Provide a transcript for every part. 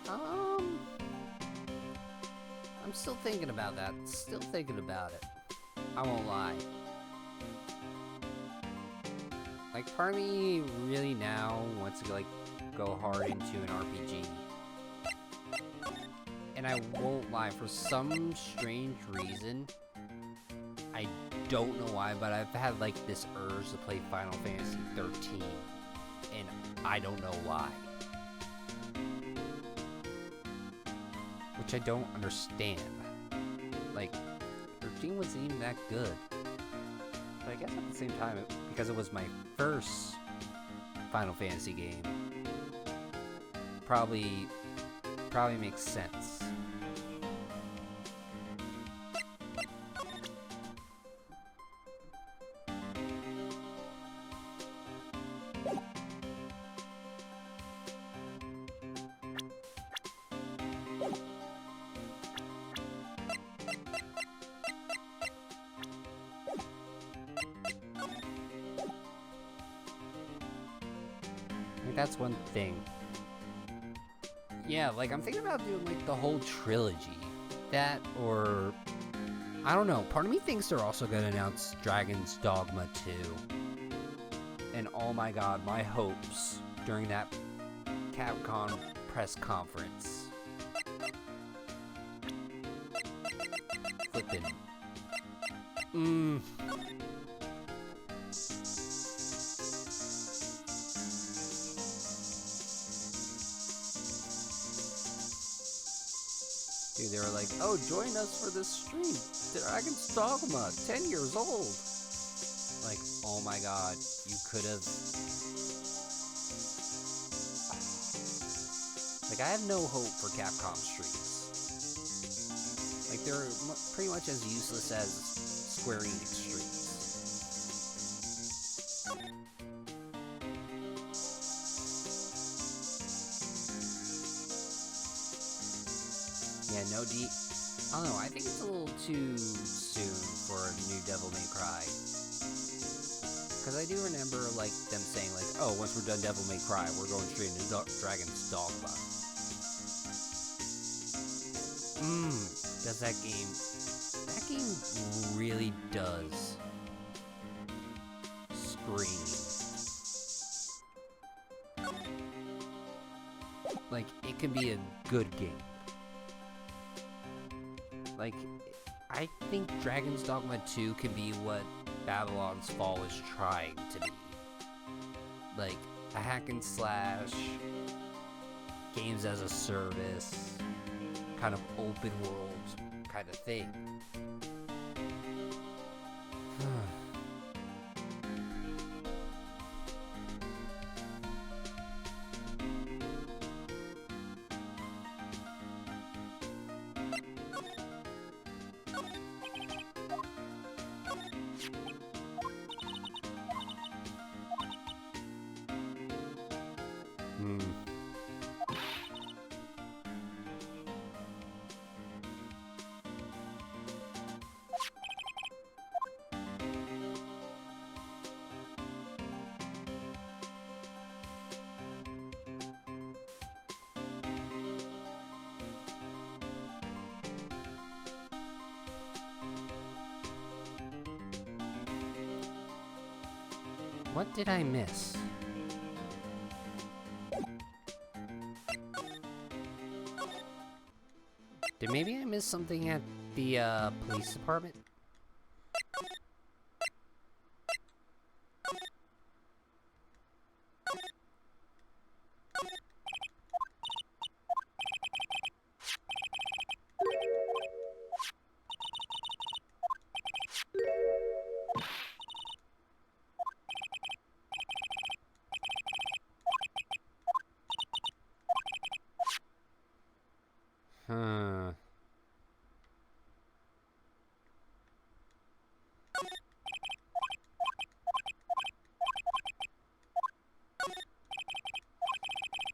Um, I'm still thinking about that. Still thinking about it. I won't lie. Like, part of me really now wants to go hard into an RPG. And I won't lie, for some strange reason, I don't know why, but I've had like this urge to play Final Fantasy 13, and I don't know why. Which I don't understand. Like, 13 wasn't even that good. But I guess at the same time, because it was my first Final Fantasy game, probably makes sense. That's one thing. Yeah, like I'm thinking about doing like the whole trilogy. That or I don't know. Part of me thinks they're also gonna announce Dragon's Dogma 2. And oh my god, my hopes during that Capcom press conference. Flippin'. Dude, they were like, oh, join us for this stream. Dragon's Dogma, 10 years old. Like, oh my god, you could have... Like, I have no hope for Capcom streams. Like, they're pretty much as useless as Square Enix streams. Yeah, no I don't know, I think it's a little too soon for a new Devil May Cry. Because I do remember, like, them saying, like, oh, once we're done Devil May Cry, we're going straight into Dragon's Dogma. Does that game really does scream. Like, it can be a good game. Like, I think Dragon's Dogma 2 can be what Babylon's Fall is trying to be. Like, a hack and slash, games as a service, kind of open world kind of thing. What did I miss? Did maybe I miss something at the police department?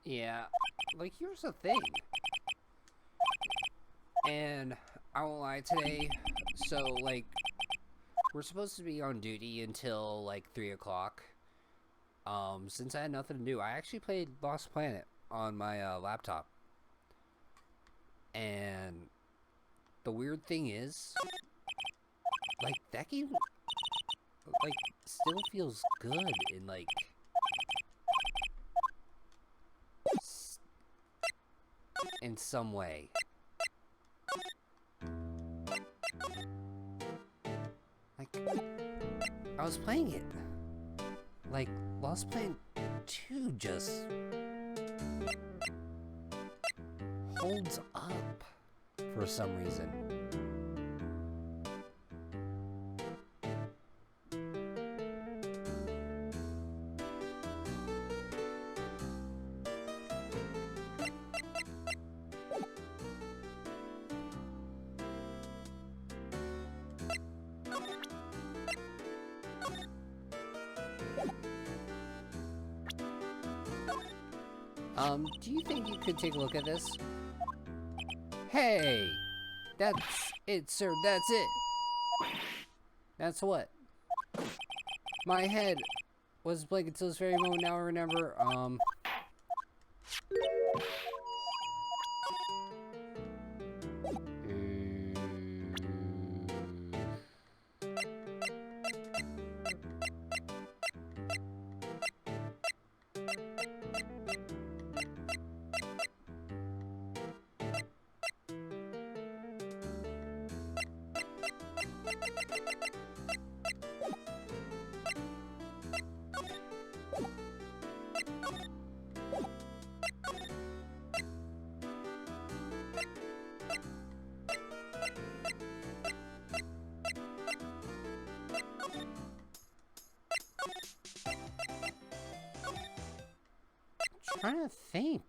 Yeah, like, here's the thing. And I won't lie today, so, like, we're supposed to be on duty until, like, 3 o'clock. Since I had nothing to do, I actually played Lost Planet on my laptop. And the weird thing is, like, that game, like, still feels good in, like, in some way. Like, I was playing it. Like, Lost Planet 2 just holds up for some reason. Do you think you could take a look at this? Hey! That's it, sir, that's it! That's what? My head was blank until this very moment, now I remember, trying to think.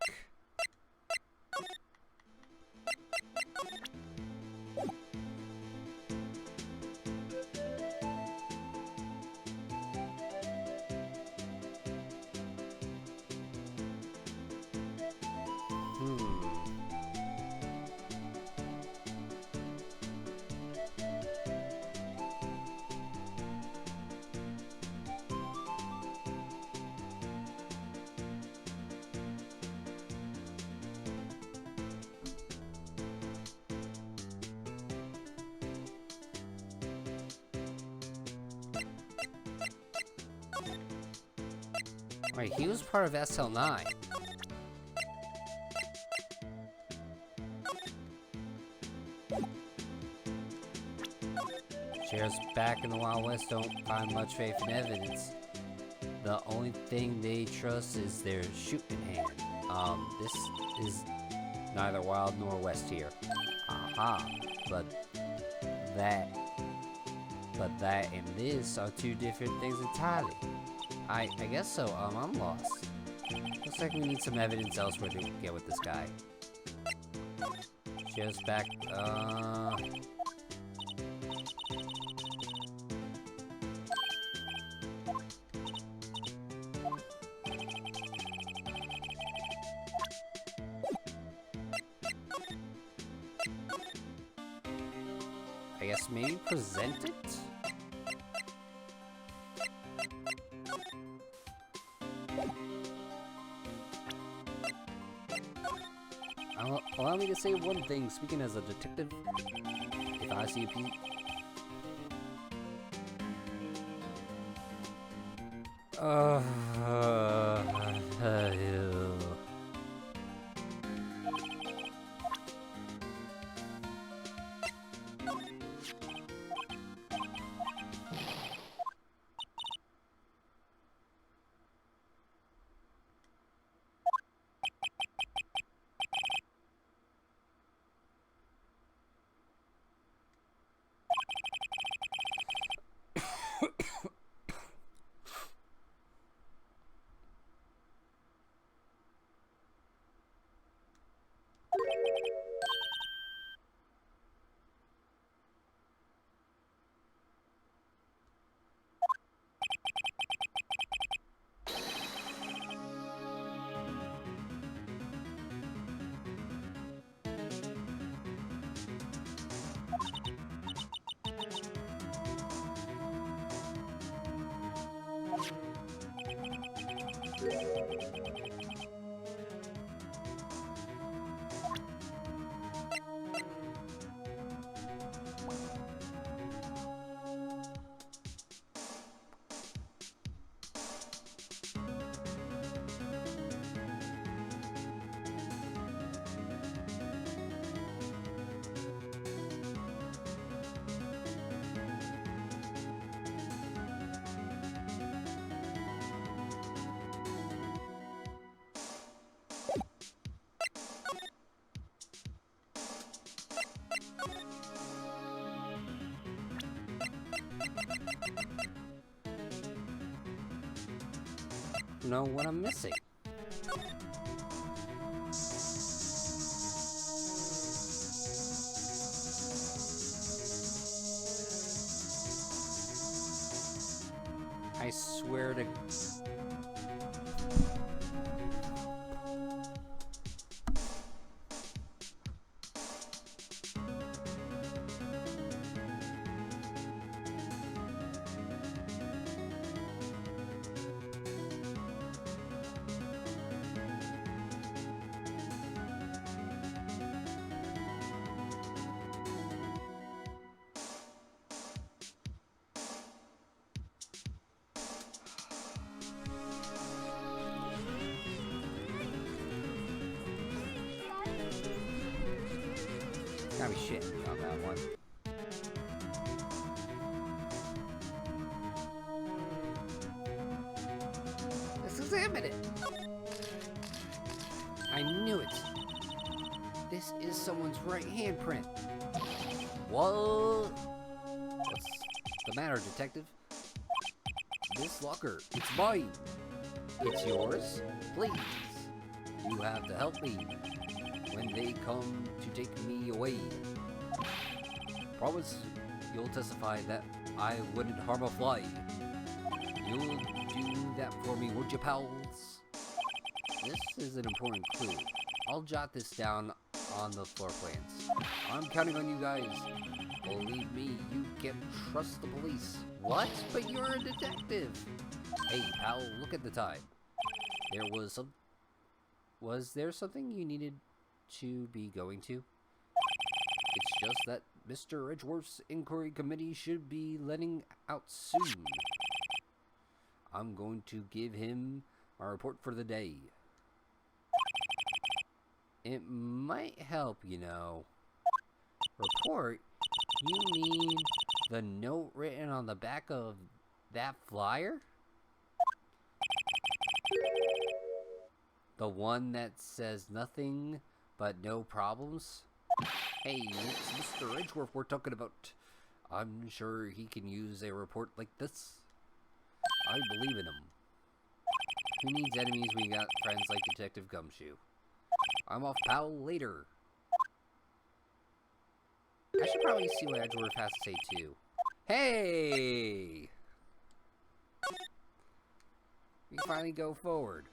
Wait, he was part of SL9. Sheriffs back in the Wild West don't find much faith in evidence. The only thing they trust is their shooting hand. This is neither Wild nor West here. Aha. But that and this are two different things entirely. I guess so. I'm lost. Looks like we need some evidence elsewhere to get with this guy. Sheriff's back, I guess maybe present it? Allow me to say one thing, speaking as a detective, if I see a piece... Know what I'm missing. I swear to... Gotta be shitting me on that one. Let's examine it. I knew it. This is someone's right handprint. What? What's the matter, detective? This locker, it's mine. It's yours? Please. You have to help me when they come to take me away. Promise you'll testify that I wouldn't harm a fly. You'll do that for me, would you, pals? This is an important clue. I'll jot this down on the floor plans. I'm counting on you guys. Believe me, you can trust the police. What? But you're a detective. Hey, pal, look at the time. Was there something you needed to be going to? It's just that Mr. Edgeworth's inquiry committee should be letting out soon. I'm going to give him my report for the day. It might help, you know. Report? You mean the note written on the back of that flyer? The one that says nothing but no problems? Hey, it's Mr. Edgeworth we're talking about. I'm sure he can use a report like this. I believe in him. Who needs enemies when you got friends like Detective Gumshoe? I'm off, pal, later. I should probably see what Edgeworth has to say, too. Hey! We finally go forward.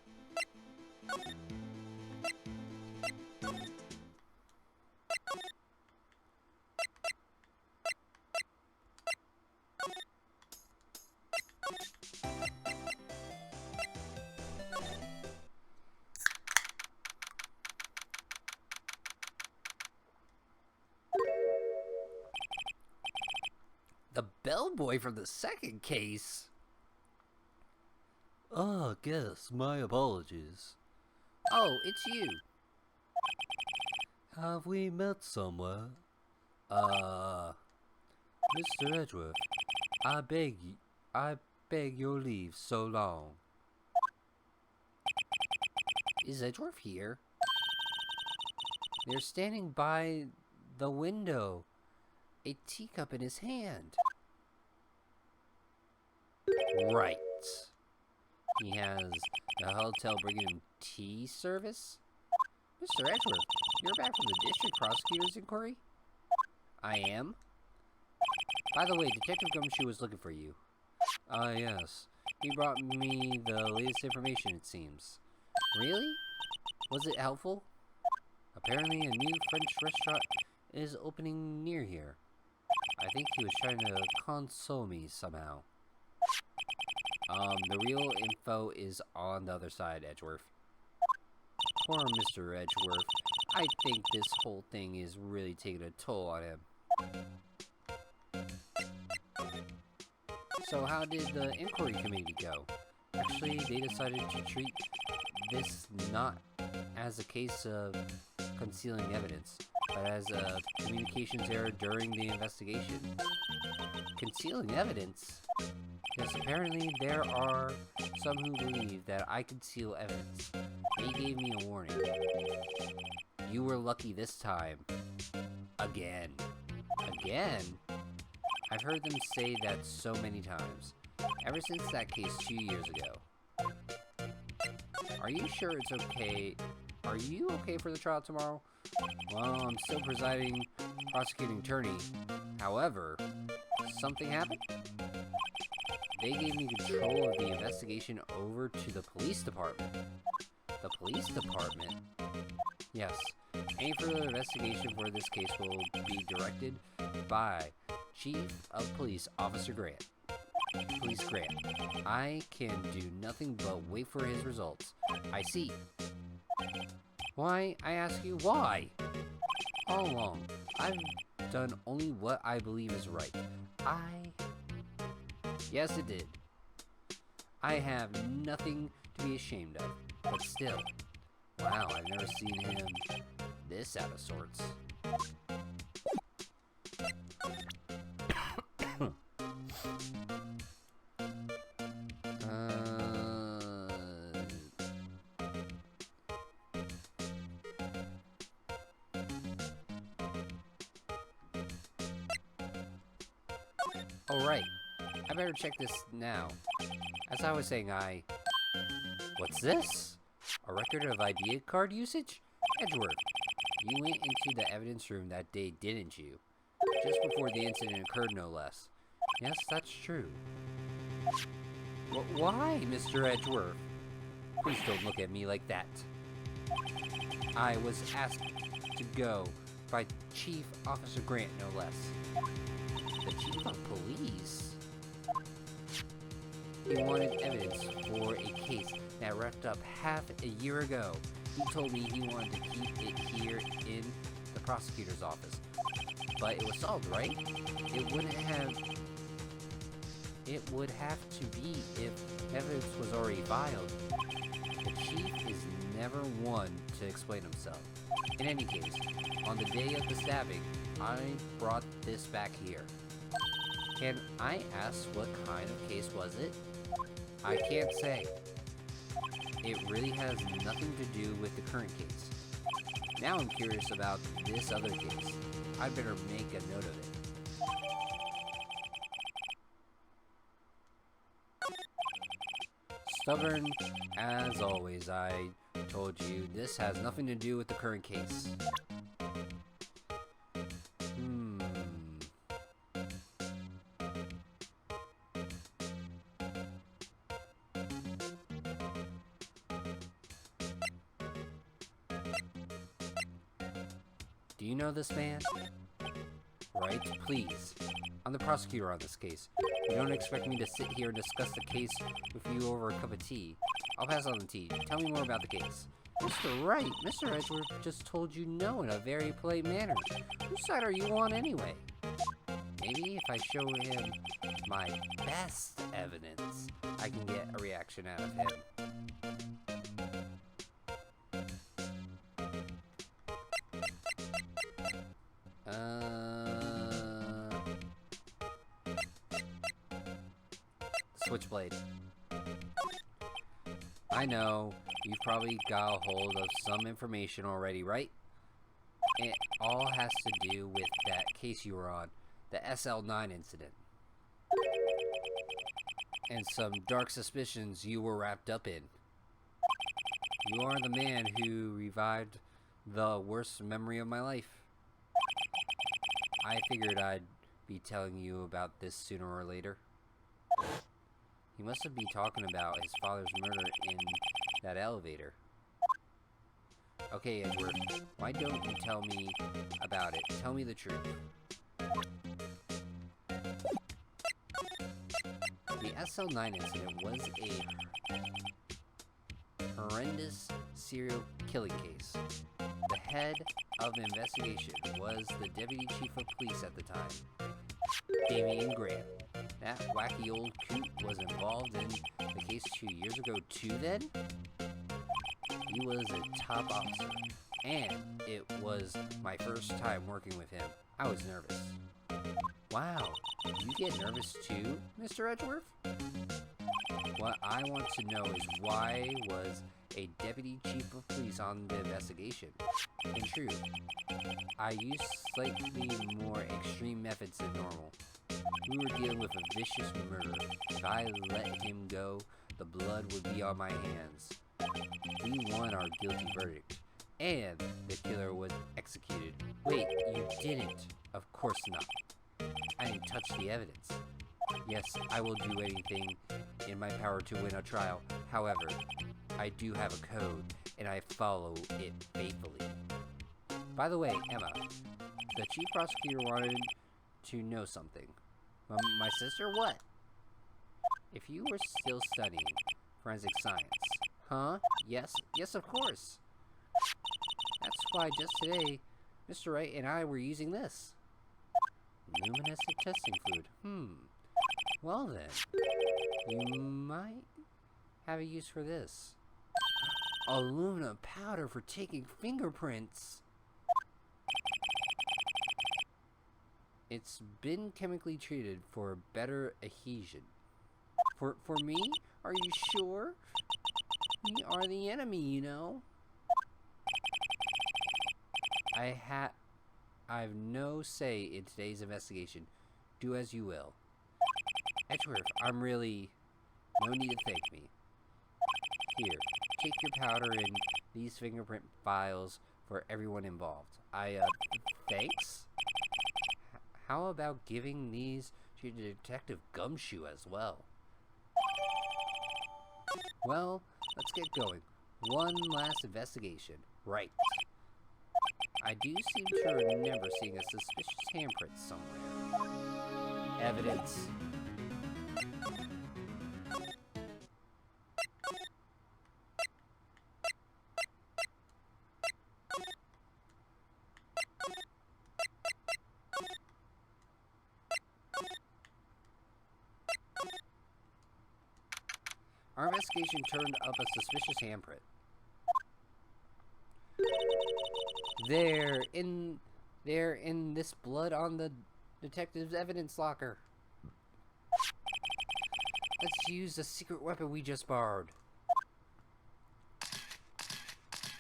The bellboy from the second case? Ah, guess. My apologies. Oh, it's you. Have we met somewhere? Mr. Edgeworth, I beg your leave so long. Is Edgeworth here? They're standing by the window, a teacup in his hand. Right. He has the hotel bringing him tea service? Mr. Edgeworth, you're back from the district prosecutor's inquiry? I am. By the way, Detective Gumshoe was looking for you. Ah, yes. He brought me the latest information, it seems. Really? Was it helpful? Apparently a new French restaurant is opening near here. I think he was trying to console me somehow. The real info is on the other side, Edgeworth. Poor Mr. Edgeworth. I think this whole thing is really taking a toll on him. So how did the inquiry committee go? Actually, they decided to treat this not as a case of concealing evidence, but as a communications error during the investigation. Concealing evidence? Yes, apparently there are some who believe that I conceal evidence. They gave me a warning. You were lucky this time. Again. Again? I've heard them say that so many times, ever since that case 2 years ago. Are you sure it's okay? Are you okay for the trial tomorrow? Well, I'm still presiding prosecuting attorney. However, something happened? They gave me control of the investigation over to the police department. The police department? Yes. Any further investigation for this case will be directed by Chief of Police Officer Grant. Police Grant. I can do nothing but wait for his results. I see. Why? I ask you, why? All along, I've done only what I believe is right. Yes, it did. I have nothing to be ashamed of, but still. Wow, I've never seen him this out of sorts. Alright, I better check this now. As I was saying, What's this? A record of ID card usage? Edgeworth, you went into the evidence room that day, didn't you? Just before the incident occurred, no less. Yes, that's true. Why, Mr. Edgeworth? Please don't look at me like that. I was asked to go by Chief Officer Grant, no less. The Chief of Police? He wanted evidence for a case that wrapped up half a year ago. He told me he wanted to keep it here in the prosecutor's office. But it was solved, right? It would have to be if evidence was already filed. The chief is never one to explain himself. In any case, on the day of the stabbing, I brought this back here. Can I ask what kind of case was it? I can't say. It really has nothing to do with the current case. Now I'm curious about this other case. I'd better make a note of it. Stubborn as always, I told you this has nothing to do with the current case. Do you know this man? Right? Please. I'm the prosecutor on this case. You don't expect me to sit here and discuss the case with you over a cup of tea. I'll pass on the tea. Tell me more about the case. Mr. Wright, Mr. Edgeworth just told you no in a very polite manner. Whose side are you on anyway? Maybe if I show him my best evidence, I can get a reaction out of him. Switchblade. I know, you've probably got a hold of some information already, right? It all has to do with that case you were on, the SL9 incident. And some dark suspicions you were wrapped up in. You are the man who revived the worst memory of my life. I figured I'd be telling you about this sooner or later. He must have been talking about his father's murder in that elevator. Okay, Edward, why don't you tell me about it? Tell me the truth. The SL9 incident was a horrendous serial killing case. The head of the investigation was the Deputy Chief of Police at the time, Damian Grant. That wacky old coot was involved in the case 2 years ago too then? He was a top officer, and it was my first time working with him. I was nervous. Wow, you get nervous too, Mr. Edgeworth? What I want to know is why was a Deputy Chief of Police on the investigation? In truth, I used slightly more extreme methods than normal. We were dealing with a vicious murderer. If I let him go, the blood would be on my hands. We won our guilty verdict, and the killer was executed. Wait, you didn't? Of course not. I didn't touch the evidence. Yes, I will do anything in my power to win a trial. However, I do have a code, and I follow it faithfully. By the way, Emma, the chief prosecutor wanted to know something. My sister? What? If you were still studying forensic science. Huh? Yes, of course. That's why just today, Mr. Wright and I were using this. Luminescent testing fluid. Well then, you might have a use for this. Aluminum powder for taking fingerprints. It's been chemically treated for better adhesion. For me? Are you sure? We are the enemy, you know. I've no say in today's investigation. Do as you will. Edgeworth, I'm really... No need to thank me. Here, take your powder and these fingerprint files for everyone involved. Thanks? How about giving these to Detective Gumshoe as well? Well, let's get going. One last investigation. Right. I do seem to remember seeing a suspicious handprint somewhere. Evidence. Our investigation turned up a suspicious handprint. There in this blood on the detective's evidence locker. Let's use the secret weapon we just borrowed.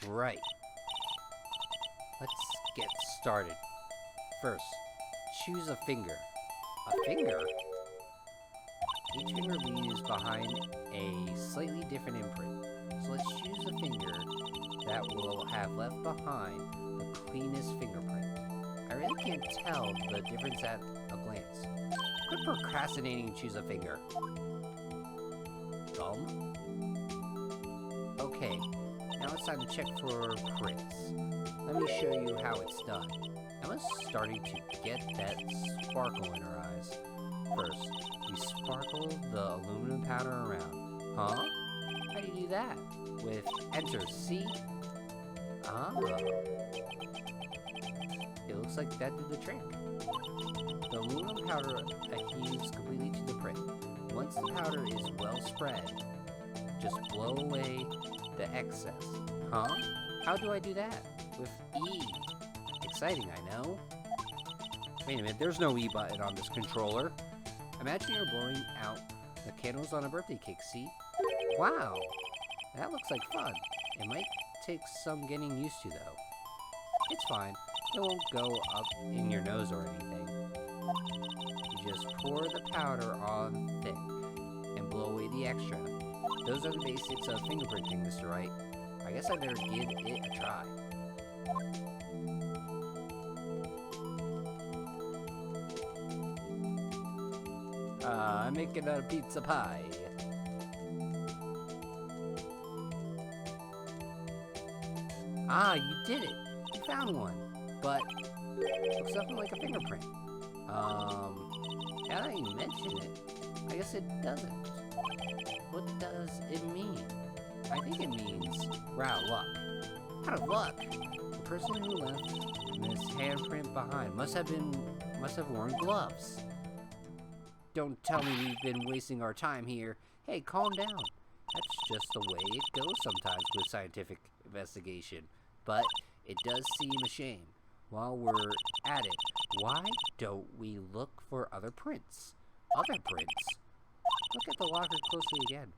Right. Let's get started. First, choose a finger. A finger? Each finger will be used behind a slightly different imprint. So let's choose a finger that will have left behind the cleanest fingerprint. I really can't tell the difference at a glance. Quit procrastinating and choose a finger. Thumb? Okay, now it's time to check for prints. Let me show you how it's done. Emma's starting to get that sparkle in her eyes. First, you sparkle the aluminum powder around. Huh? How do you do that? With enter, see? Ah. It looks like that did the trick. The aluminum powder adheres completely to the print. Once the powder is well spread, just blow away the excess. Huh? How do I do that? With E. Exciting, I know. Wait a minute, there's no E button on this controller. Imagine you're blowing out the candles on a birthday cake, see? Wow, that looks like fun. It might take some getting used to, though. It's fine. It won't go up in your nose or anything. You just pour the powder on thick and blow away the extra. Those are the basics of fingerprinting, Mr. Wright. I guess I better give it a try. I'm making a pizza pie. Ah, you did it! You found one! But, looks nothing like a fingerprint. Now that you mention it, I guess it doesn't. What does it mean? I think it means we're out of luck. Out of luck? The person who left this handprint behind must have worn gloves. Don't tell me we've been wasting our time here. Hey, calm down. That's just the way it goes sometimes with scientific investigation. But it does seem a shame. While we're at it, why don't we look for other prints? Other prints? Look at the locker closely again.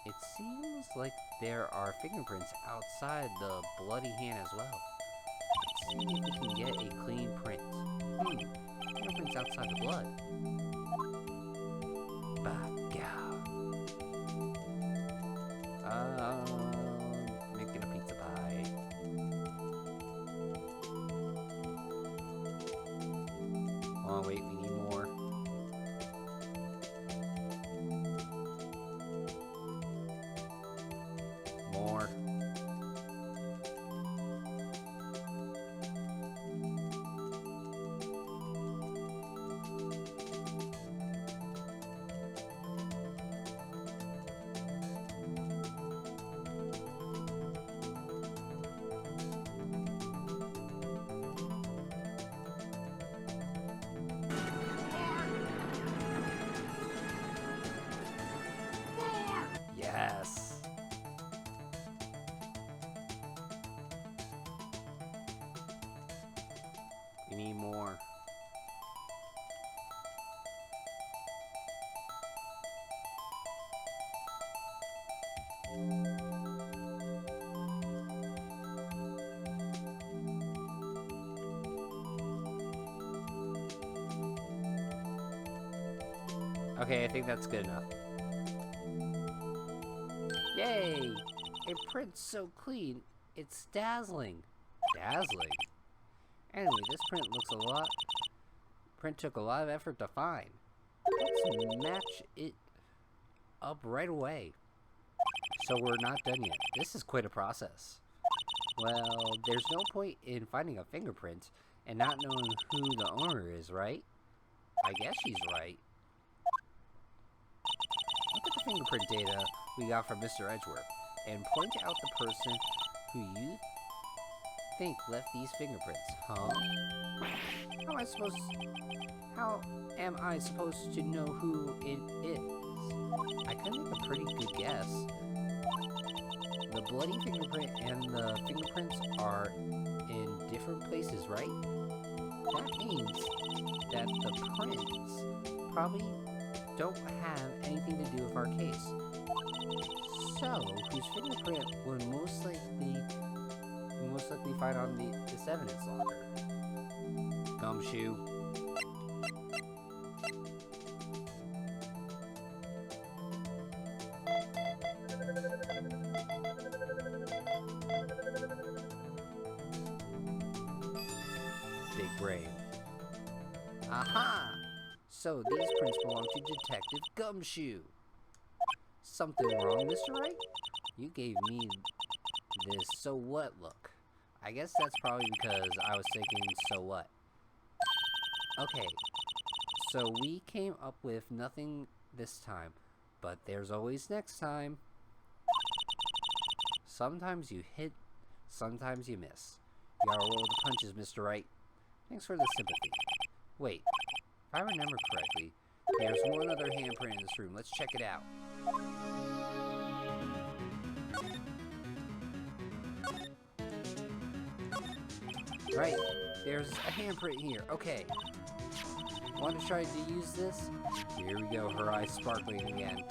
It's seems like there are fingerprints outside the bloody hand as well. Let's see if we can get a clean print. Fingerprints outside the blood. Making a pizza pie. Oh wait, we need more. More. Yes. We need more. Okay, I think that's good enough. Yay! A print's so clean, it's dazzling. Dazzling? Anyway, this print took a lot of effort to find. Let's match it up right away. So we're not done yet. This is quite a process. Well, there's no point in finding a fingerprint and not knowing who the owner is, right? I guess she's right. Look at the fingerprint data we got from Mr. Edgeworth and point out the person who you think left these fingerprints, huh? How am I supposed to know who it is? I could make a pretty good guess. The bloody fingerprint and the fingerprints are in different places, right? That means that the prints probably don't have anything to do with our case. So, whose fingerprint would most likely find on this evidence locker? Gumshoe. Big brain. Aha! So these prints belong to Detective Gumshoe. Something wrong, Mr. Wright? You gave me this so what look. I guess that's probably because I was thinking so what. Okay, so we came up with nothing this time, but there's always next time. Sometimes you hit, sometimes you miss. You gotta roll the punches, Mr. Wright. Thanks for the sympathy. Wait, if I remember correctly, there's one other handprint in this room. Let's check it out. Right, there's a handprint here. Okay. Want to try to use this? Here we go, her eyes sparkling again.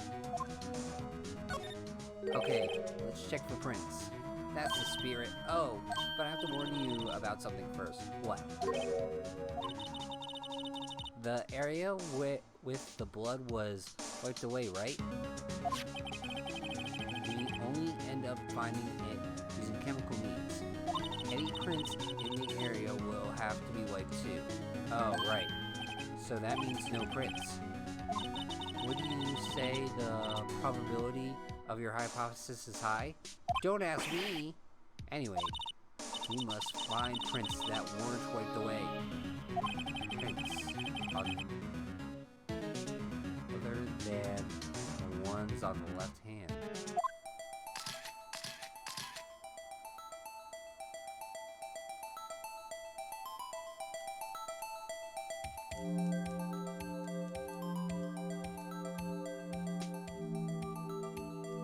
Okay, let's check for prints. That's the spirit. Oh, but I have to warn you about something first. What? The area with the blood was wiped away, right? We only end up finding it using chemical means. Any prints in the area will have to be wiped too. Oh, right. So that means no prints. Would you say the probability of your hypothesis is high? Don't ask me! Anyway, we must find prints that weren't wiped away. Prints other than the ones on the left hand.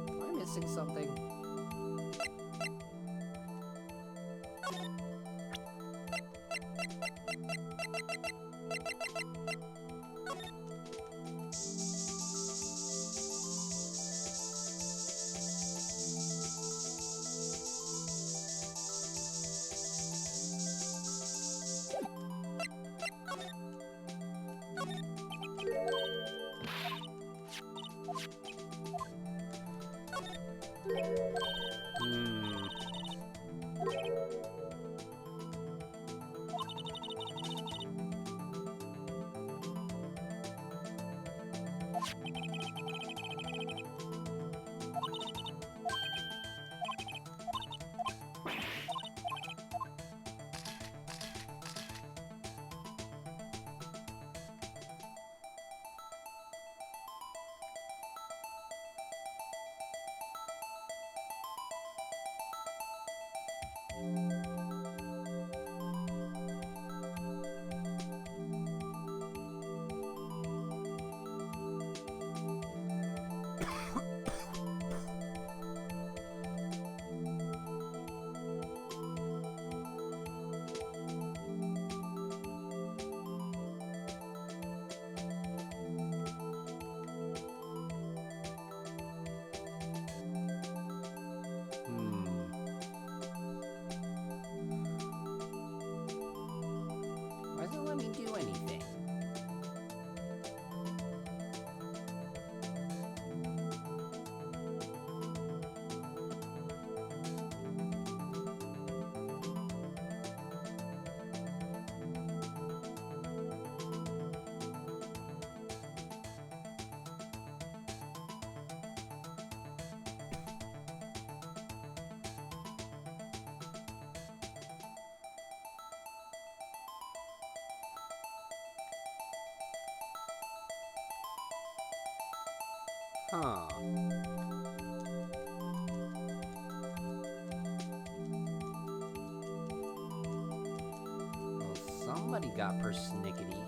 Am I missing something? Why doesn't it let me do anything? Huh. Well, somebody got persnickety.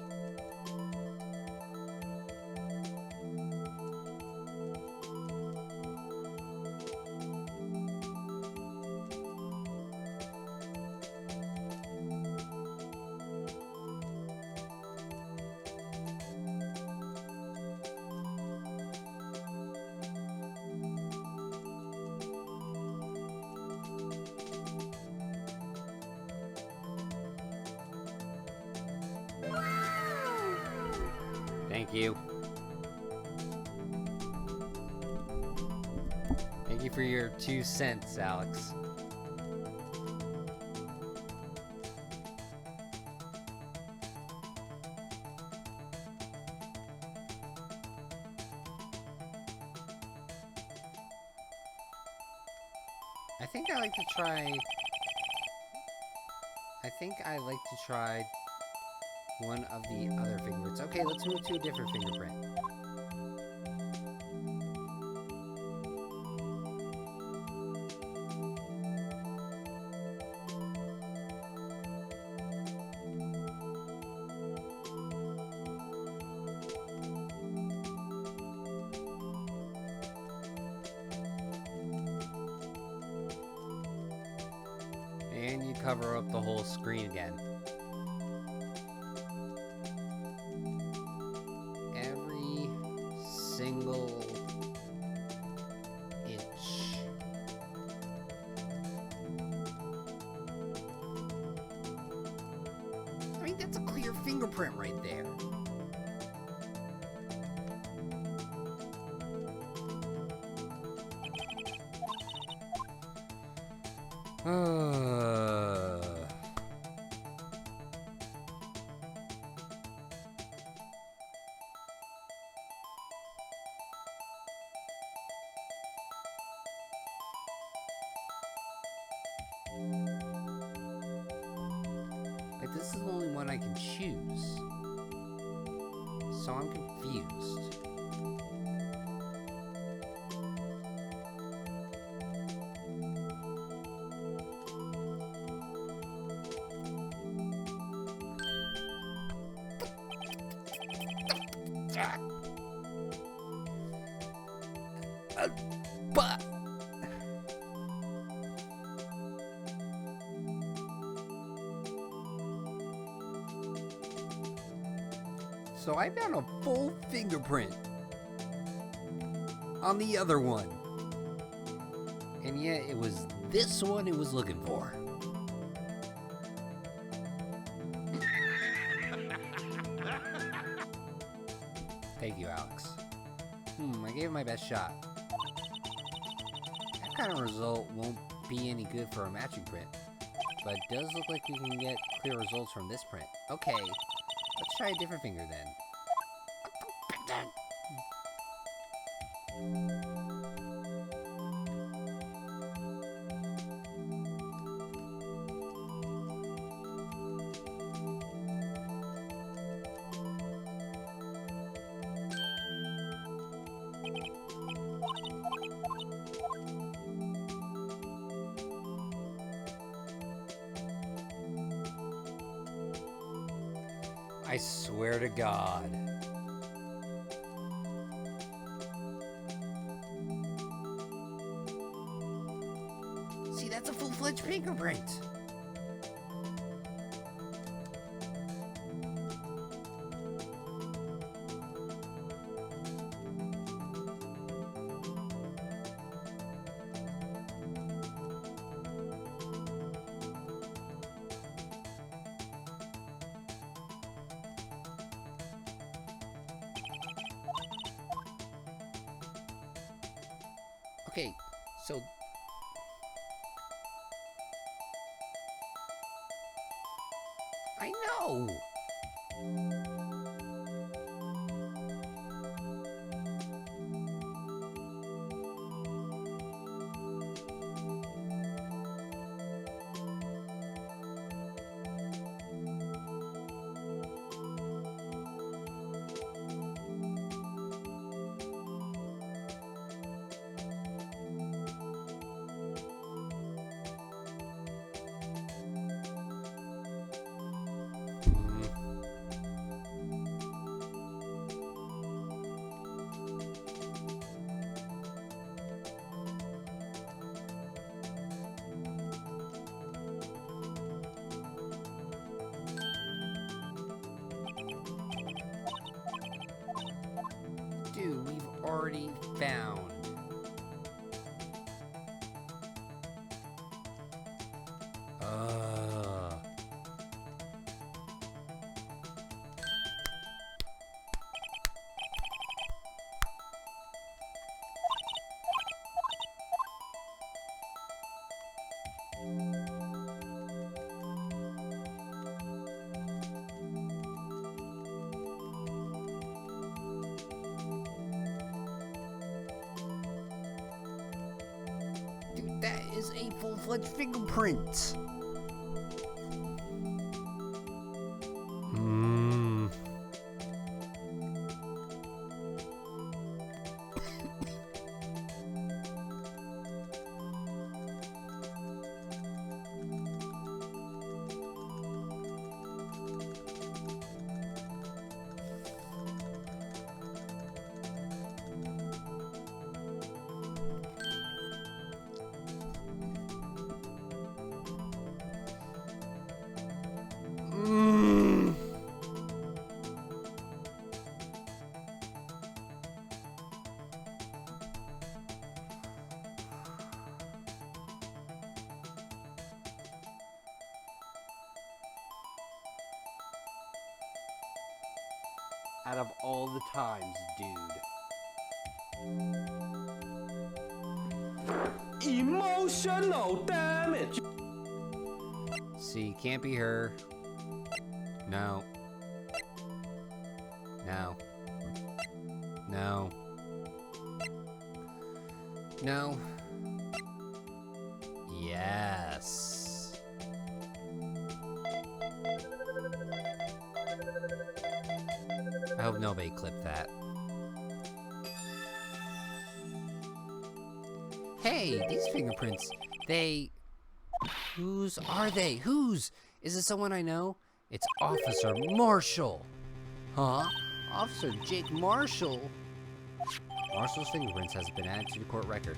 Thank you. Thank you for your 2 cents, Alex. I think I like to try one of the other fingerprints. Okay, let's move to a different fingerprint. And you cover up the whole screen again. Every single inch. I mean, that's a clear fingerprint right there. Like, this is the only one I can choose. So I'm confused. But so I found a full fingerprint on the other one. And yet it was this one it was looking for. Thank you, Alex. I gave it my best shot. That kind of result won't be any good for a matching print, but it does look like we can get clear results from this print. Okay, let's try a different finger then. I swear to God. See, that's a full-fledged fingerprint. Okay, so I know. Dude, we've already found. Dude, that is a full-fledged fingerprint. Out of all the times, dude. Emotional damage. See, can't be her. No. No. No. No. Yes. I hope nobody clipped that. Hey, these fingerprints, whose are they? Whose? Is it someone I know? It's Officer Marshall. Huh? Officer Jake Marshall? Marshall's fingerprints has been added to the court record.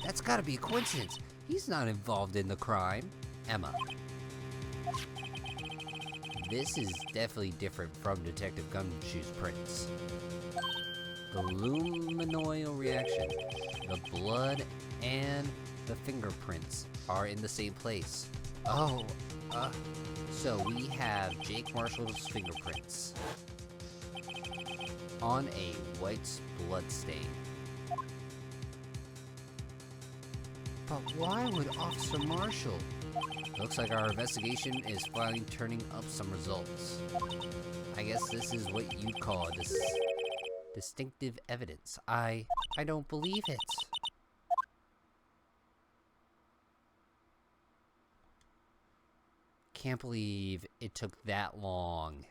That's gotta be a coincidence. He's not involved in the crime. Emma. This is definitely different from Detective Gumshoe's prints. The luminoid reaction, the blood, and the fingerprints are in the same place. Oh, so we have Jake Marshall's fingerprints on a white blood stain. But why would Officer Marshall? Looks like our investigation is finally turning up some results. I guess this is what you'd call distinctive evidence. I don't believe it. Can't believe it took that long.